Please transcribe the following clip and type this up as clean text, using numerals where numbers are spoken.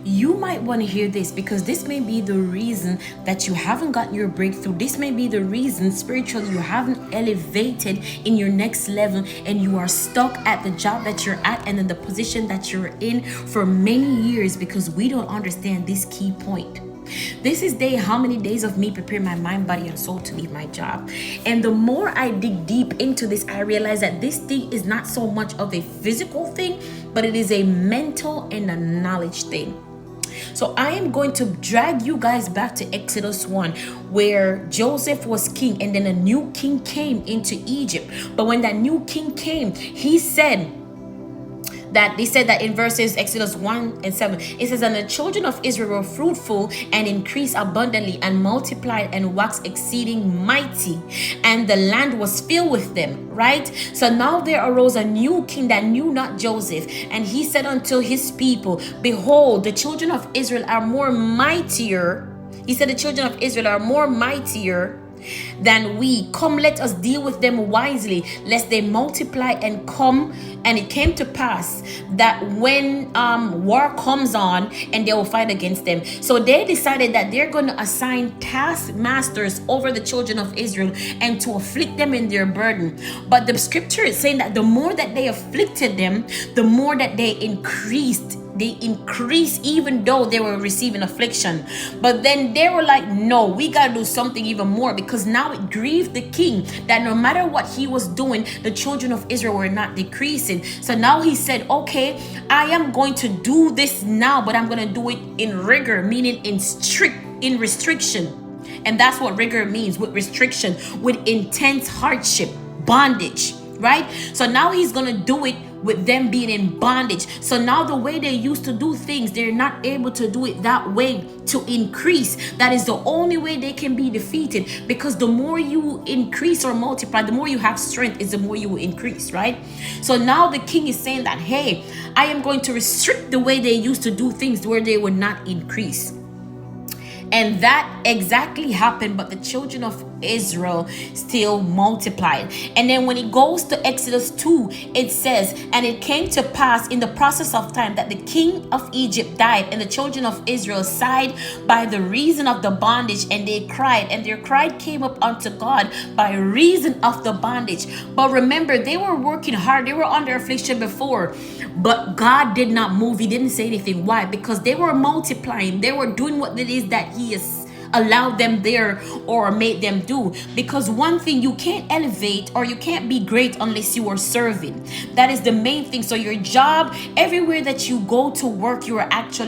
you might want to hear this, because this may be the reason that you haven't gotten your breakthrough. This may be the reason spiritually you haven't elevated in your next level, and you are stuck at the job that you're at and in the position that you're in for many years, because we don't understand this key point. This is day how many days of me preparing my mind, body, and soul to leave my job. And the more I dig deep into this, I realize that this thing is not so much of a physical thing, but it is a mental and a knowledge thing. So I am going to drag you guys back to Exodus 1, where Joseph was king, and then a new king came into Egypt. But when that new king came, he said that they said that in verses Exodus 1 and 7, it says, and the children of Israel were fruitful and increased abundantly and multiplied and waxed exceeding mighty, and the land was filled with them. Right? So now there arose a new king that knew not Joseph, and he said unto his people, behold, the children of Israel are more mightier. He said, the children of Israel are more mightier than we. Come, let us deal with them wisely, lest they multiply and come. And it came to pass that when war comes on, and they will fight against them. So they decided that they're going to assign taskmasters over the children of Israel and to afflict them in their burden. But the scripture is saying that the more that they afflicted them, the more that they increased. They increased even though they were receiving affliction. But then they were like, no, we got to do something even more, because now it grieved the king that no matter what he was doing, the children of Israel were not decreasing. So now he said, okay, I am going to do this now, but I'm going to do it in rigor, meaning in restriction. And that's what rigor means, with restriction, with intense hardship, bondage, right? So now he's going to do it with them being in bondage. So now the way they used to do things, they're not able to do it that way to increase. That is the only way they can be defeated, because the more you increase or multiply, the more you have strength, is the more you will increase, right? So now the king is saying that, hey, I am going to restrict the way they used to do things, where they would not increase. And that exactly happened, but the children of Israel still multiplied. And then when it goes to Exodus 2, it says, and it came to pass in the process of time that the king of Egypt died, and the children of Israel sighed by the reason of the bondage, and they cried, and their cry came up unto God by reason of the bondage. But remember, they were working hard, they were under affliction before, but God did not move. He didn't say anything. Why? Because they were multiplying, they were doing what it is that he has allowed them there or made them do. Because one thing, you can't elevate or you can't be great unless you are serving. That is the main thing. So your job, everywhere that you go to work, you are actually